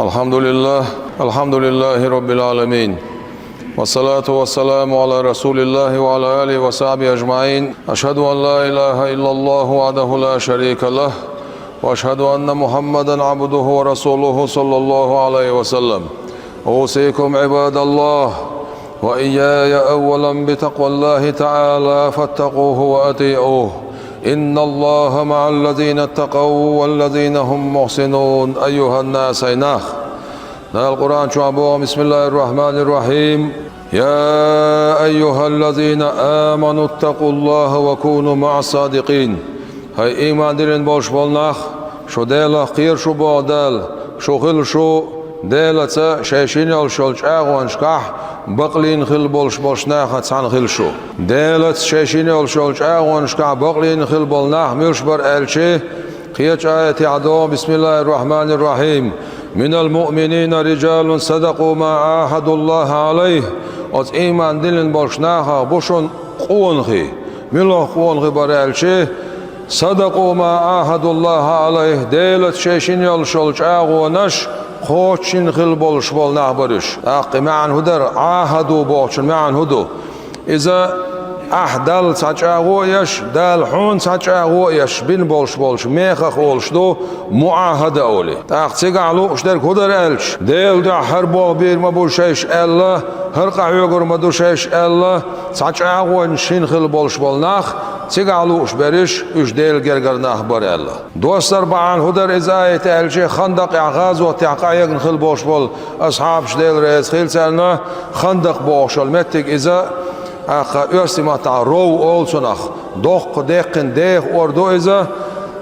الحمد لله رب العالمين، والصلاة والسلام على رسول الله وعلى آله وصحبه أجمعين. أشهد أن لا إله إلا الله وحده لا شريك له، وأشهد أن محمدا عبده ورسوله صلى الله عليه وسلم. أوصيكم عباد الله وإياي أولا بتقوى الله تعالى، فاتقوه وأطيعوه. إن الله مع الذين اتقوا والذين هم محسنون. أيها الناس إناخ القرآن شعبه. بسم الله الرحمن الرحيم. يا أيها الذين آمنوا اتقوا الله وكونوا مع الصادقين. هاي إيمان دلين بولش بولناخ شو ديلا خير شو بودال شو خل شو ديلا شاشين يلشولش أغوان شكاح بقلين خل بولش بولشناخ تسعن خل شو ديلا شاشين يلشولش أغوان شكاح بقلين خل بولناخ ميشبر ألشي خيش آية عدو. بسم الله الرحمن الرحيم. من المؤمنين رجال صدقوا ما عاهدوا الله عليه. از إيمان دلين بولشناخ بوشون قونخي ملو قونخي برألشي صدقوا ما عاهدوا الله عليه. ديلت شاشين يلشولش أغوانش خوشين خل بولش بول نعبرش أقي معن هدر عاهدوا بوشن معن هدو. إذا أحدال ساچاغو يش دال حون ساچاغو يش بين بولش ميخا خولش دو معاهدة أولي تاقتيق علو اشتر كدر ألش ديل دا هر بو بير مبوشيش ألا هر قعيوغر مدوشيش ألا ساچاغو نشين خل بولش بول ناخ تيق علو اشبرش اش ديل گرگر ناخ بر ألا دوستر بعان هدر إزاية ألشي خندق اعغاز وتعقايق خل بولش بول أصحاب شديل رئيس خيل سالنا خندق بوشل متك إذا أرسمة رو أولسناخ دوق دقن ديخ أردو إذا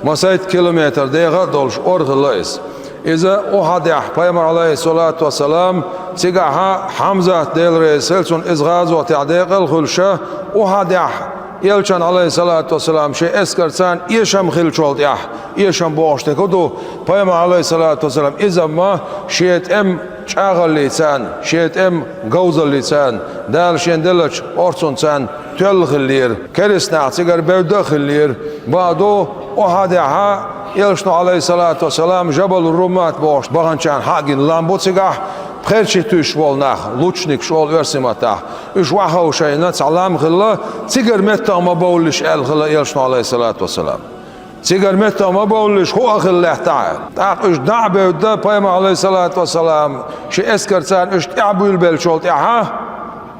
مسايد كيلومتر ديغا دولش أرغ الليس. إذا أحد بيامر عليه الصلاة والسلام تيقاها حمزة ديل ريسلسون إزغاز وتعديق الخلشة أحد يلشان عليه الصلاة والسلام شيء اسكرسان يشم خلشولت يشم بوشتكودو بيامر عليه الصلاة والسلام إذا ما شيت شاغل لسان شيت جوز لسان دال شين دلش أرسون سان تلخ اللير كرسنا تيجر بودخ اللير بعدو وهذا يلشنا عليه الصلاة والسلام جبل الرومات باش بغنشان حاجين لامبو تيجح بخير شي توش والناخ لوتشنيك شوال ورسمته إيش واحد وشيء نتعلم خلا تيجر متى ما بقولش قال خلا يلشنا عليه الصلاة والسلام تيجر متى ما بقولش هو خلا تعال إيش دعبه وده بيامر عليه الصلاة والسلام شيء اسكرتان إيش تعبوا البلشولت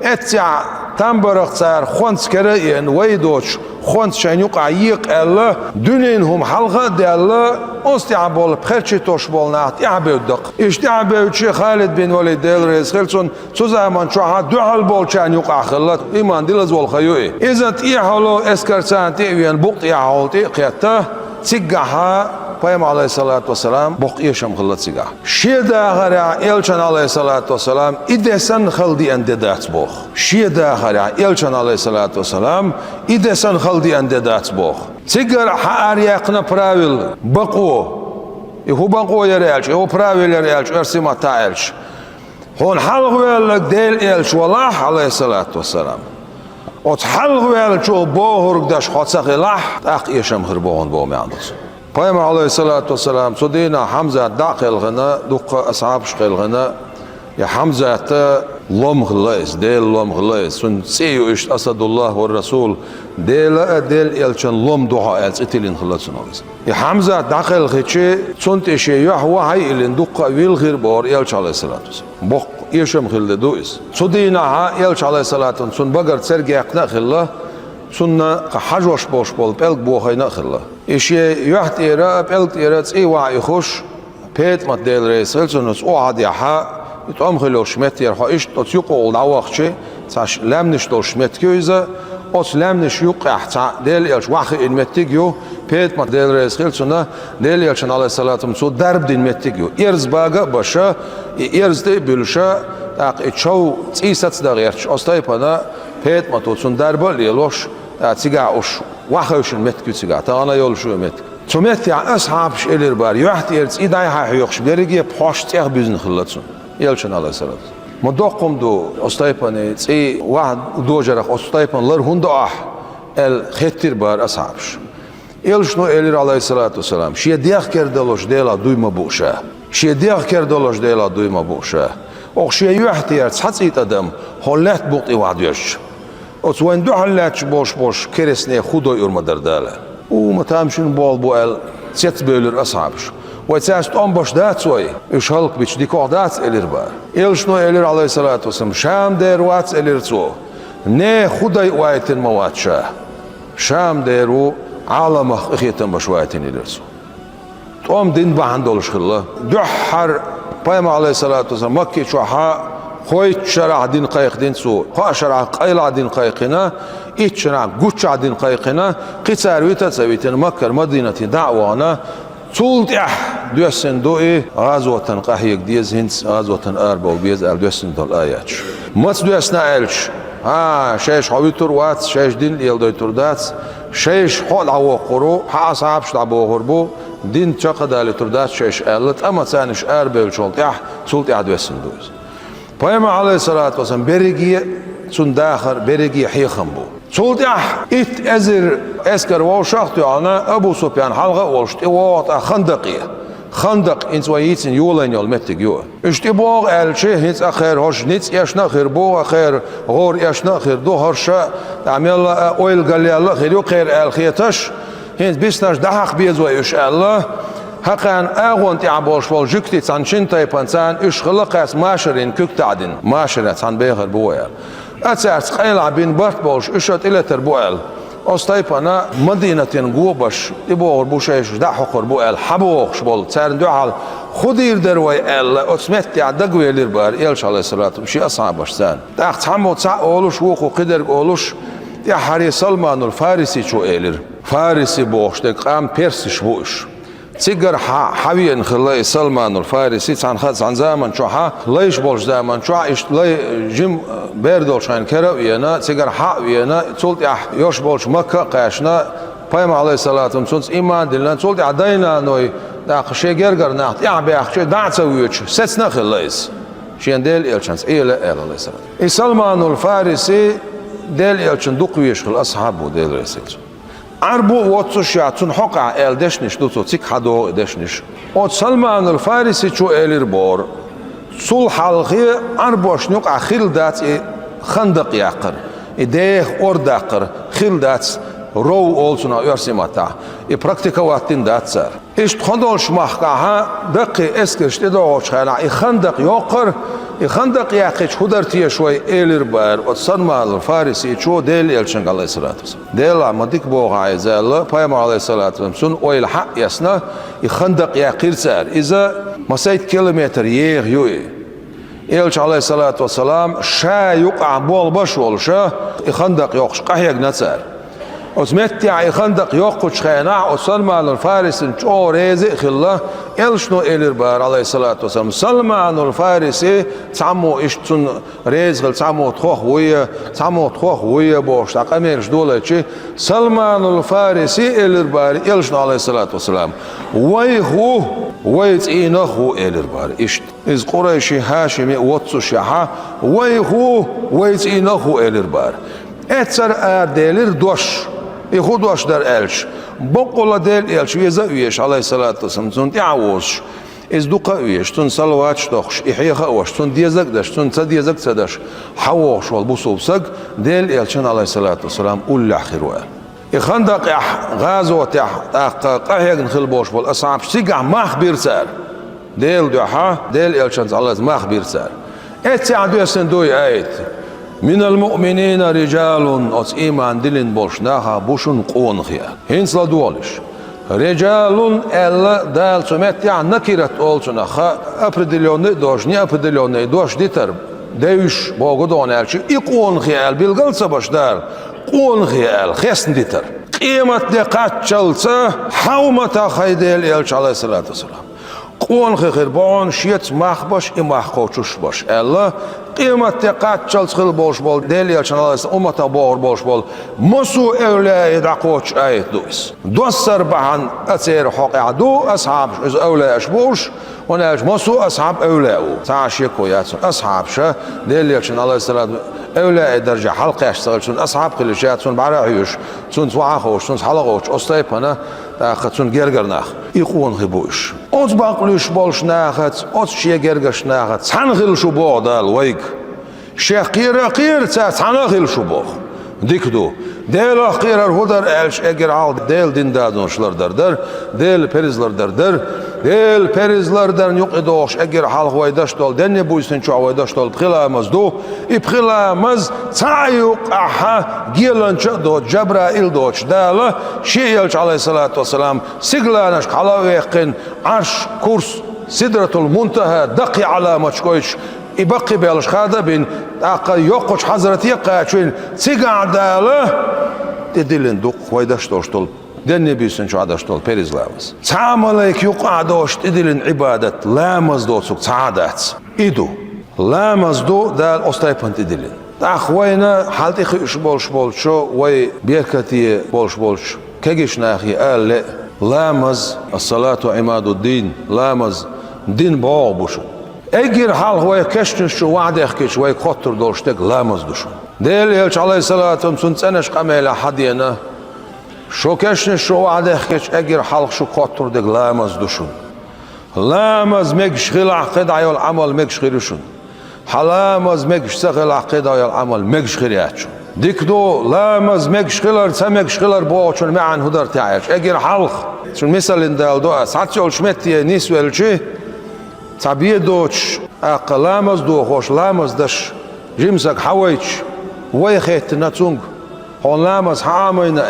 اتسع تنبرق صار خونس كريين ويدوش خونس شان يقع يق الله دنينهم حلقة دي الله استعبول بخيرشي توش بولنا تعبوا الدق إيش تعبوا شي خالد بن وليد ديل رئيس خلصون سوزامان شوها دعال بول شان يقع خلت إيمان دلز والخيوي إذا تيحولو اسكرتان تيوين بوق تيحول تيقيته تيقعها بيامر عليه الصلاة والسلام بقية شم خلت سيجا شيدا غرا يلشان عليه الصلاة والسلام إدسن خلدي أنددات بوخ شيدا غرا يلشان عليه الصلاة والسلام إدسن خلدي أنددات بوخ سيجر حار يقنا براويل بقو هو بقو يريالش هو براويل يريالش أرسمة تايلش هون حلغويل ديل يلش والله عليه الصلاة والسلام وتحلغويل شو بوهرق داش خاصة لح تاقي شم خربون بو معندس بيامر عليه الصلاة والسلام صدينا حمزة داخل غنا دوق أصحاب شقيل غنا يا حمزة لوم خلاص ديل لوم خلاص سن سيو إيش أسد الله والرسول ديل يلشن لوم دعاء إتلين خلاص نوز يا حمزة داخل خيشة سنت إشي يحوى هاي إلين دوق ويل غير بور يلش عليه الصلاة والسلام بق يشم خلد دويس صدينا ها يلش عليه الصلاة والسلام سن بقر سرقي أقنا خلا سنة حجوش بوش بول بلق بوخينا خلا إشي يحت إيرا بلق إيرا تسي واعي خوش بيت ما ديل ريسل سنوس أوعد يحا يتقام خلو شمت يرحا إيش تتيقو العواقشي تاش لامنش دول شمت كيوزا أوس لامنش يقع تا ديل يلش واخي إن متيجيو بيت ما ديل ريسل سنة ديل يلشن عليه الصلاة والسلام درب دين متيجيو إرز باقا باشا إرز دي بلشا تاق إتشو تيسات دغيرش أستايبانا بيت ما توتسون دربا ليلوش تيجاوش واخوشن متكو تيجا تا أنا يولشو متك تومت يا أصحابش إلير بار يحت إرز إداي حيوخش بيرجي بحاش تيخ بيزن خلصون يلشن عليه الصلاة مدوقم دو أستايباني تي واحد دو جرخ أستايبان لر هند الخطير بار أصحابش يلشنو إلير عليه الصلاة والسلام شيء ديخ كردلوش ديلا دوي مبوشة Şe diğer kerdoloş deyla duyma bu şey. O şey yuhtiyar çatsit adam hollat buqt iwadyoş. O twen du hallat boş keresne xudoy urmadar dala. O matamşun bol bu el set bölür ashabış. Ve çast on boş dat soy. Üç halk biç dikodat elir var. Elşno elir aleyhissalatu vesselam Şam dervat elir so. Ne xudoy waytin mawatşa. Şam deru alamah ikhyetan başwaytin elir so. Tom din bahan doluşkılla. Duhar Peygamber aleyhissalatu vesselam Mekke çuha koyt şer'a din qayqdin su. Qa şer'a qayla din qayqina, iç şer'a guç'a din qayqina, qisar vitasavitin Mekke Medine'ti da'wana Sultah düssen doi gazwatan qahyek diz hins gazwatan arba biz al düssen dol ayat. Mas düsna elç. Şeş havitur wat şeş din yeldoytur dat. Şeş hol avquru ha ashab ştabu hurbu din çaqadali turdat şeş elit ama saniş arbel sultah düssen doi. Peygamber aleyhissalatu vesselam berigi sun daxir berigi hikham bu. Sultah it ezir esker ve şahtı ana Ebu Sufyan halga oluştu. O Xandaqi. Xandaq insvayitsin yolan yol mettik yo. İşte bu elçi hiç ahir hoş niç yaşna khir bu ahir gor yaşna khir do harşa amela oil galyalla khir yo khir el khiyatash hiç bisnaş dahaq bezwa inşallah. Hakan ağon tiaboş vol jükti sançin taypansan üç xılqas maşrin küktadin maşrat san beğir bu ya. Atsas qayla bin bart bolş üşöt ileter bu el. Ostaypana Medine'tin gubaş ibor bu şey da hukur bu el habox bol çern dual xudir dervay el osmet ya da güvelir bar el aleyhissalatu şey ashabaş sen. Da tamot sa oluş vuku qider oluş ya Hari Salmanul Farisi ço elir. Farisi boşta qam persiş bu iş. Sigar haviyen khilay Salmanul Farisi san zaman ço ha layş bolş zaman ço iş lay jim berdol şan keraviyana sigar haviyana sulti yoş bolş Makka qaşna Peygamber aleyhissalatu vesselam iman dilen sulti adayna noy da qşe gergar naht ya be qşe da'sa uyuç sesna khilays şendel elçans ele el aleyhissalam Salmanul Farisi del elçin duqviyeş khil ashabu del resil Arbu otsuş yatun hoqa el deşniş dutu tik hado deşniş. O Salmanul Farisi çu elir bor. Sul halqi arboşnuk akhildat Xandaq yaqır. Deyh ordaqır. Khildat rov olsun yorsimata. Praktika vatin datsar. İşte xandolş mahkaha daqi eskirşte de o çala Xandaq yoqır. Xandaq yaqiç hudartiye şoy elir bar. O Salmanul Farisi çu del elçin aleyhissalatu vesselam. Del amadik bu gayzalla Peygamber aleyhissalatu vesselam oyl haq yasna Xandaq yaqirsar. İza masayt kilometr yer yoy. Elçi aleyhissalatu vesselam şa yuqa bol baş olşa Xandaq yoqş qahyag natsar. Osmetti Xandaq yoqquç khayna o Salmanul Farisi'nin ço rezi xilla elşno elir bar aleyhissalatu vesselam Salmanul Farisi tamu iştun rezgil tamu tkhoh huya boş taqamelş dolaçı Salmanul Farisi elir bar elşno aleyhissalatu vesselam wayhu waytinahu elir bar iş iz Qurayşi Haşimi otsu şaha wayhu waytinahu elir bar etser erdelir doş Xudoş der elç. Boqola del elç yeza üyeş aleyhissalatu vesselam tun tiawoş. Ez duqa üyeş tun salavat dox ihya xawoş tun diyezak daş tun sadiyezak sadaş. Hawoş ol bu sobsak del elçin aleyhissalatu vesselam ul akhirwa. Xandaq gazwat qahyagn xil boş bol ashab sigah mahbir sar. Del duha del elçin Allah mahbir sar. Et'adüsen doy ayet. Minel mu'minina ricalun os iman dilin boşnaha buşun qon xiya. Hensla duolish. Ricalun ella dal sumet ya nakirat olsuna ha определенный dosh ne определенный dosh ditar. Deyuş bogu donelçi iqon xiya bilgalsa başdar. Qon xiya xesn ditar. Qiyamatda qaçalsa havmata haydel elç aleyhissalatu vesselam. Qon xir bon şiyet mahbaş imahqoçuş baş. Allah qiyamatda qaçalsıl boş bol del elçin aleyhissalatu ummata bor boş bol. Musu evle daqoç ayet dus. Dossar bahan aser haqadu ashab iz evle ashboş وناج مسو أصحاب أولاء تعشيق ويات أصحاب شا دل يكشن الله السلام أولاء درجة حلقة يشتغل شون أصحاب كل شيء شون بعرعيش شون سواعخوش شون حلقوش أصطيب هنا تاخذون جرجرناخ يقون خبوش أوت باقلوش بالش ناخذ أوت شيء جرجش ناخذ سانخيل شو بعدال ويك شقيرة قير سانخيل شو بخ ديكدو ديل أخير الهدر إلش أجر عال ديل دين دادونشلر در ديل بيرزلر در ديل بيرزلر در يقدوش أجر حال هويداش دول دنيا بويستن شو هويداش دول بخلا مزدو يبخلا مز تعيق أحا جيلن شدو جبرائيل دوش داله شيء عليه الصلاة والسلام سجلانش على يقين عرش كورس سدرة المنتهى دقي على مشكويش يبقي بالش خاده بين أقا يوقش حضرتي قاعدين سيجع داله تدلين دوق ويداش دوشتول دنيا بيسن شو عداشتول بيرز لامز تعاملك يقع دوش تدلين عبادة لامز دوسك سعادات إيدو لامز دو دال أستايبان تدلين تأخوينا حالتي خيش بولش شو وي بيركتي بولش كيجيش ناخي قال لامز الصلاة عماد الدين لامز دين باوبوشو اجر حال هو كشتن شو وعد يحكيش وي خطر دولشتك لامز دوشو ديل يلش عليه الصلاة والسلام سنش قميلة حدينا شو كشتن شو وعد يحكيش اجر حال شو خطر دك لامز دوشو لامز ميكش غير عقيدة عيال عمل ميكش غيرشون حلامز ميكش سغل عقيدة عيال عمل ميكش غيرياتشو ديك دو لامز ميكش غير سميكش غير بوچون معن هدر تعيش اجر حال شو مثال اندال دو ساعت يول شمتي نيسويلشي تعبيه دوش أقلامز دو خوش لامز دش جيمسك حويتش ويخيت ناتونج هون لامز حامين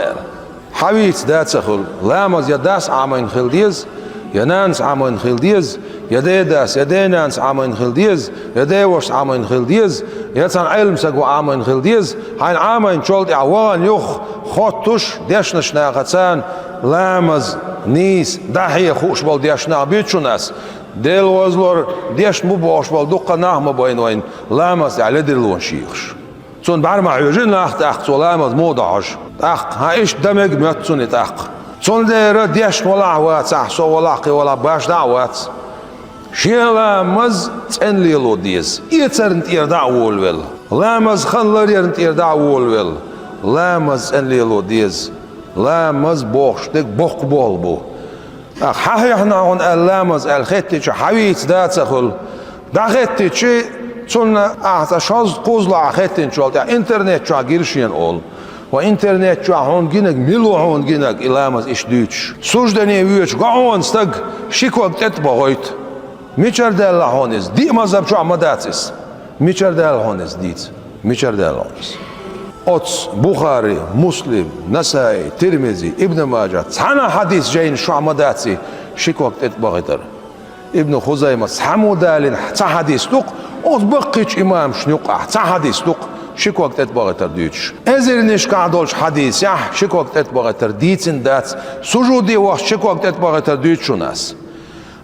حويت داتسخل لامز يداس عامين خلديز ينانس عامين خلديز يدي داس يدي نانس عامين خلديز يدي وش عامين خلديز يتسان علم سقو عامين خلديز هاين عامين شولد اعوان يخ خوتوش ديشنش ناقتسان لامز نيس داحية خوش بول ديشنا بيتشو ناس ديل وزلور ديش مو باش بال دقة نعم بين وين لامس على دلون شيخش تون بعرما عيوجين لاخت أخ لامس مو ضعج أخ هايش دمج متسون أخ تون دير ديش ولا عوات أحسو ولا قي ولا باش دعوات شيء لامز تنلي لو ديز يترنت يردع وول لامز خلر يرنت يردع وول لامز تنلي لو ديز لامز بوش دك بوق بول بو حاهي احنا هون اللامز الختي حويت داتسخل دا ختي شي تون شاز قوزلا ختي شو انترنت شو غيرشين اول وانترنت شو هون جينك ميلو هون جينك اللامز ايش دوتش سوجدني ويش قاون استق شيكو تتبهويت ميچر دل هونز دي مذهب شو عمداتس ميچر دل هونز ديت ميچر دل هونز أوتس بخاري مسلم نسائي ترمذي ابن ماجه سنة حديث جاين شو عمداتي شيك وقت اتبغتر ابن خزيمة سحمو دالين تا حديث لق أوت بقيش إمام شنوقع تا حديث لق شيك وقت اتبغتر ديتش ازر نش قعدولش حديث يح شيك وقت اتبغتر ديتن دات سجودي وقت شيك وقت اتبغتر ديتشو ناس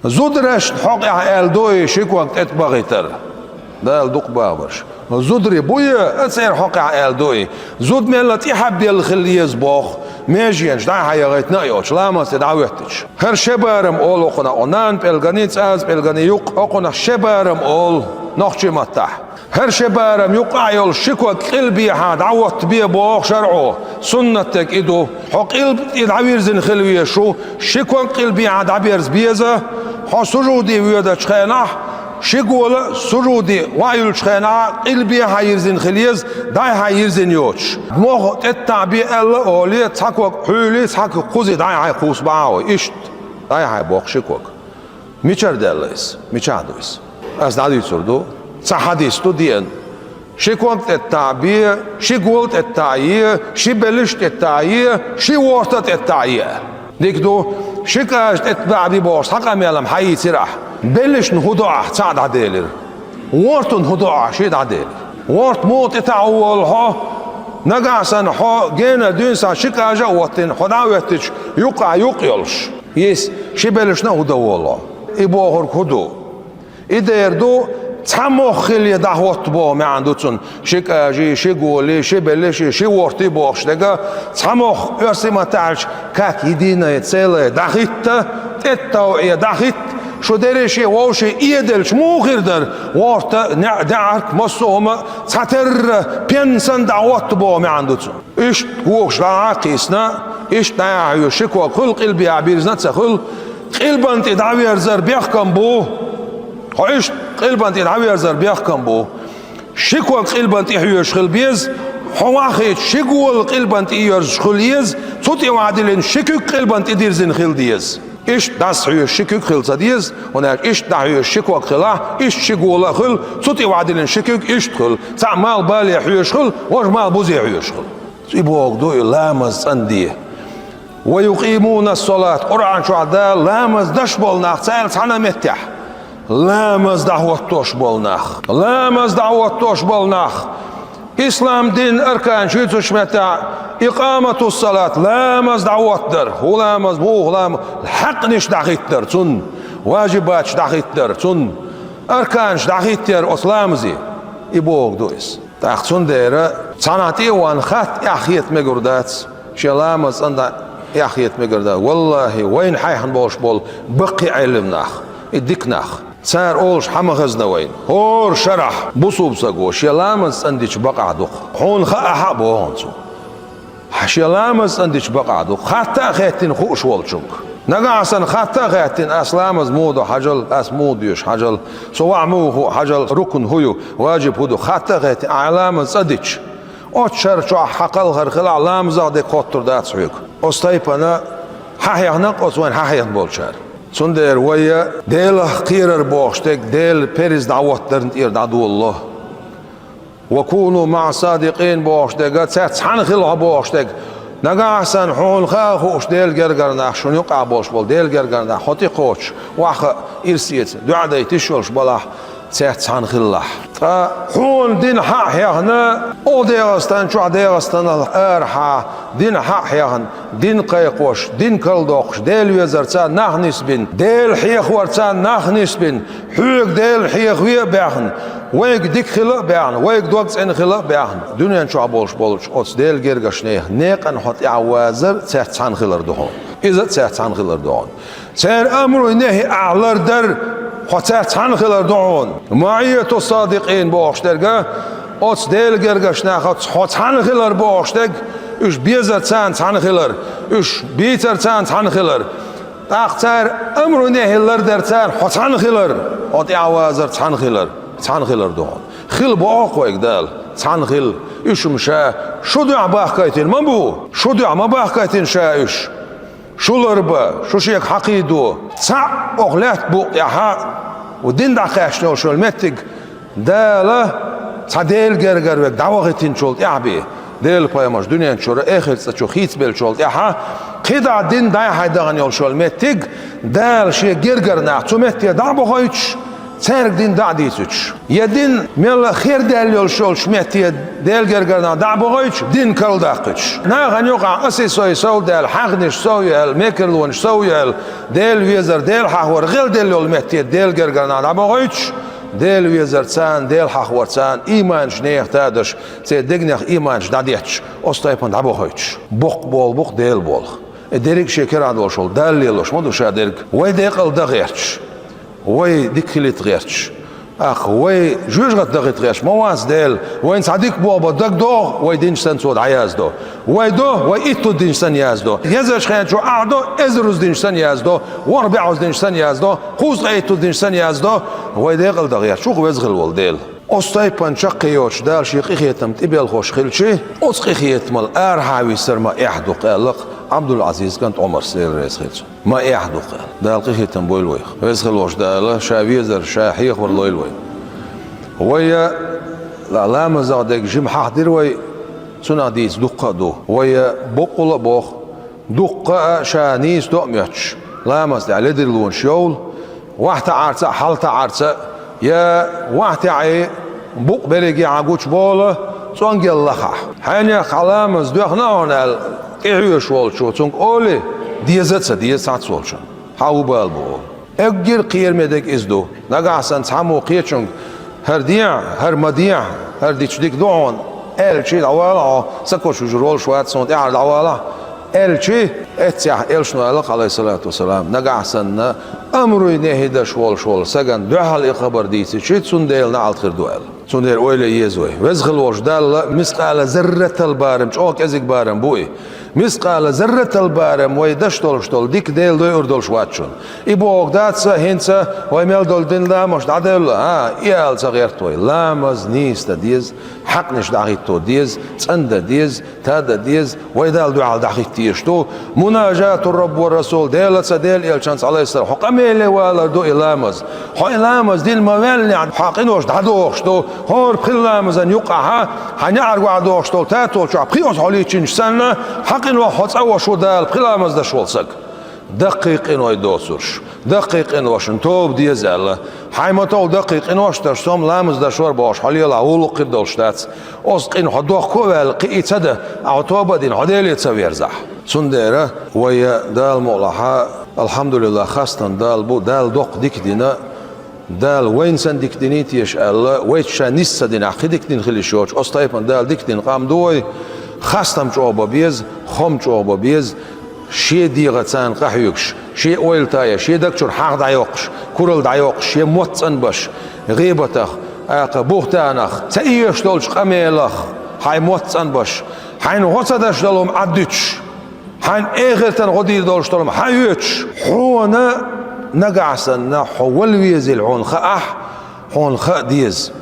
زودرش حق الدوي شيك وقت اتبغتر دال دق بابرش زودري بويا أتصير حقع الدوي زود ملت يحب الخليز باخ ماجينش دا حياتنا يوش لا ما تدعوتش هر شبارم أول وقنا أنان بلغنيت أز بلغني يق وقنا شبارم أول نخشي متح هر شبارم يقع يول شكوى قلبي حد عوت بيه باخ شرعه سنتك إدو حق قلب يدعويرزن خلوية شو شكوى قلبي حد عبيرز بيزه حسجودي ويدا شخينح شغول سرودي وايل شخنا قلبي هايرزن خليز داي هايرزن يوش مو تتعبي ال اولي تاكو حولي تاكو قوزي داي هاي قوس باو ايش داي هاي بوخ شكوك ميچر دلس ميچادوس از دادي سردو صحاديس تو دين شكوك تتعبي شغول تتعيه شبلش تتعيه شي ورطه تتعيه ديكدو شكاش تتعبي بوش حقا ميلم حي سراح بلش نهضع تعد عدالر ورط نهضع شيد عدالر ورط موت اتعولها نقعسن ها جينا دونسا شكاجا وطن خداوتش يقع يقيلش يس شبلش نهضع والله إبوهر كدو إديردو تمخل يدعوت بو ما عندوتون شكاجي شغولي شبلش شي ورطي بوش دغا تمخ يرسما تعش كاك يدينا يتسيل دخيت تتو يدخيت شو دريشي ووشي إيدلش مو غير در وارتا دعك مصومة تاتر بينسان دعوت بو ما عندوتون إيش ووش دعاقيسنا iş daya şiko kul qilbi abirzna tsakul qilbant idavir zar biyakam bu iş qilbant idavir zar biyakam bu şiko qilbant ihyu shkhilbiz حواخيت شقول قلبنت إيرز خليز صوتي وعدلن شكوك قلبنت إديرزن خلديز إيش داس حيو شكوك خلصديز هناك إيش دعيو شكوك خلا إيش شقول خل صوتي وعدلن شكوك إيش خل تعمال بالي حيوش خل وجمال بوزي حيوش خل يبوك دو لامز أنديه ويقيمون الصلاة قرآن شو عدا لامز دش بولناخ سائل سانا متح لامز دعوة توش بولناخ لامز دعوة توش بولناخ İslam din erkan şu tuşmeta iqamatu salat lamaz da'vatdir hulamaz bu hulam haq nish da'itdir sun vajibat da'itdir sun erkan da'itdir oslamzi ibog dois taqsun dera sanati wan khat yahiyet megurdat shalamaz anda yahiyet megurdat wallahi wayn hayhan bosh bol baqi ilmnah idiknah صار أولش حمغزنا وين هور شرح بصوب سقوش يلامس عندك بقعدو هون خا بوهون سو حشيلامس عندك بقعدو حتى خاتين خوش والشنك نقعسن حتى خاتين أسلامز مودو حجل أسموديش حجل سوعموه حجل ركن هيو واجب هدو حتى خاتين علامز عندك أتشر شو حقل خرخل علامز عندك خطر دات سويك أستيبنا حيانق أسوان حيان بولشار Sonder ويا ديل خير بوشتك ديل بيرز دعوترن إير دعو الله وكونوا مع صادقين بوشتك قد ساتحن خلها بوشتك نقعسن حول خاخوش ديل جرجرناخ شون يقع بوش بول ديل جرجرناخ حطي قوش واخ إرسيت دعدي تشولش بلاح ساتحن خلها حول دين حق هنا او ديغستان شو ديغستان الارحا دين حق هنا دين قيقوش دين كلدوقش ديل وزرتان نخنس بن ديل حيخ ورتان نخنس بن حوق ديل حيخ ويا باخن ويك ديك خلا باخن ويك دوقس ان خلا باخن دنيا شو بولش اوس ديل جرغشنيه نيقن حط عوازر ساتحن خلر دهون اذا ساتحن خلر دهون سير امر نهي اعلر در خاطر تان خلر دون معیت و صادقین باشترگه ات دل گرگش نخواد خاطر خلر باشتگ اش بیزر تان خلر اش بیتر تان خلر اختر امر نهیلر در تر خاطر خلر ات عوازر تان خلر دون خل با قویک دل تان خل اش مشه شو دعا باخکایتین من بو شو دعا ما باخکایتین شایش شولر با شوش یک حقیدو سع اغلات بو ياها ودين داخاش نو شول متك دالا تعديل جرجر وك دعوتين شول يعبي ديل بايماش دنيا شور اخر تشو خيت بل شول ياها قدا دين داي هيدغن يول شول متك دال شي جرجر نا تو مت دعبو هايش سرق دين دعديتش يدين مل خير دال يول شول شمت ديل جرجر نا دعبو هايش دين كل داقش نا غن يقع اسي سوي سو دال حقنش سوي الميكرلون سوي ديل ويزر ديل حور غير ديل يول مت ديل جرجر نا دعبو هايش ديل ويزر سان ديل حور سان ايمان شنيخ تادش سي دغنخ ايمان داديتش اوستايبن دعبو هايش بوق ديل بول ديريك شكر ادول شول دال يلوش مو دوش ديرك وي ديقل دغيرش وي ديكليت غيرش اخ وي جوج غت غيرش مواز ديل وين صديق بابا دك دو وي دينشتن سود عياز دو وي دو وي ايتو دينشتن ياز دو يزش خان شو اعدو ازروز دينشتن ياز دو وربعوز دينشتن ياز دو خوز ايتو دينشتن ياز دو وي ديقل دغير شو وزغل ول ديل اوستايبن شقيوش دال شي قيخيتم تبيل خوش خلشي اوس قيخيتمل ار هاوي سرما احدو قالق عبد العزيز كانت عمر سير رئيس خلش ما يحدو قال دال قيخيتم بويل ويخ رئيس خلوش دال شافيزر شاحيخ واللويل وي ويا العلامة زادك جم حاضر وي سناديس دقة دو ويا بقول بوخ دقة شانيس دوميتش لامس على دلون شول واحد عرسة حالة عرسة يا واحد عي بق بريجي عجوش بوله سونج اللخا حين خلامز دوخنا هنال إعيش والشو سونج أولي ديزت سولشون هاو بالبو أجر قير مدك إزدو نجاسن سامو قيرشون هر مديع هر ديك دون elçi davala sakoşu rol şuat son ya davala elçi etsah elşnoyalıq aleyhissalatu vesselam nagasanna amru nehida şol sagan duhal xabar deysi çit sun deyilna altxir dual Sonra öyle yezoy. Vezgil hoş dalla misqala zerretel barem çok ezik barem buy. Misqala zerretel barem ve daştol dik del doy urdol şvatçun. İbu ogdatsa hensa ve mel dol din lamoş dadella ha iyal sagert toy lamaz nista diz حقنش دعيتو ديز صند ديز تادا ديز ويدال دعاء دعيتيشتو مناجاة الرب والرسول ديل صديل يلشانس عليه السلام حقميلي ولا دو إلامز حق إلامز ديل موالني عن حقينوش دعدوشتو هور بخلامز أن يقعها حنعر وعدوشتو تاتو شو بخيوس حوليتشنش سنة حقين وحوص أول شو دال بخلامز دا شولسك دقيق إنو يدوسرش دقيق إنو واشنتوب ديز الله حيمتو دقيق إنو واشتر سوم لامز دا شور باش حالي الله أولو قدول شتات أصدق إنو حدوخ كوال قيت سده أعطوبة دين حديلي تسويرزح سنديرة ويا دال مولها الحمد لله خاصة دال بو دال دوق ديك دينا دال وين سن ديك دينيتيش الله ويتشا نسا دين عقيدك دين خلي شوش أصطيبا دال ديك دين قام دوي خاصة مجوبة بيز خم جوبة بيز شيء ديغتان قحيوكش شيء اويل تايا شيء دكتور حق دايوقش كورل دايوقش شيء موتسن باش غيبتخ اق بوختانخ تايش دولش قميلخ هاي موتسن باش حين هوصدش دولم عدتش حين اغرتن غدي دولش دولم حيوتش حونا نقعسن حول ويزل عون خاح حون خ ديز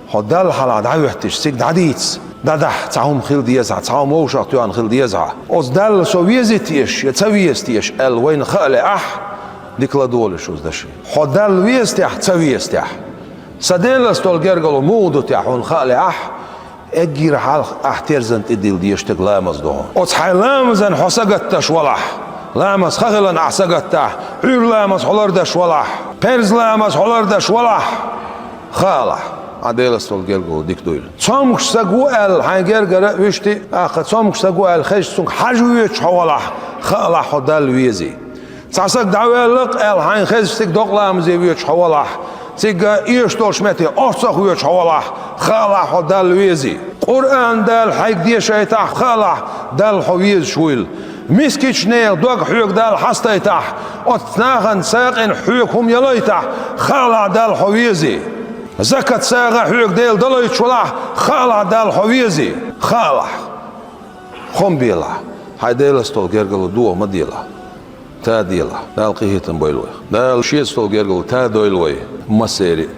حدال حلا دايوحتش سيك داديتس دادح تعوم خيل ديزع تعوم وشاق توان خيل ديزع أز دال سويزتيش يتسويستيش ال وين خالي ديكلا دولش أز دشي حدال ويستيح تسويستيح سديل استول جرجلو مودو تيحون خالي اجير حال ترزن تديل ديش تقلامز دو أز حيلامزن حسقتش ولح لامز خغلن عسقتح عير لامز حلردش ولح بيرز لامز حلردش ولح خالح عدالة استولجلجو ديك دويل. صامش سجوال هنجرجر وشتي صامش سجوال خش سون حجويش حواله خلا حدال ويزي. صاسك دعوالق ال هن خش سك دقلام زي ويش حواله. سك إيشتوش متى أصح ويش حواله خلا حدال ويزي. قرآن دال حيك دي شيطان خلا دال حويز شويل. مسكيش نيل دوق حيوك دال حستيتح. أتناغن ساقن حيوكهم يليتح خلا دال حويزي. زكاة ساغا حيوك ديل دلو يتشولاح خالع دال حويزي خالع خم بيلا هاي ديل استول جرجلو دو ما ديلا تا ديلا دال قيهتن بيلوي دال شي استول جرجلو تا دويلوي مسيري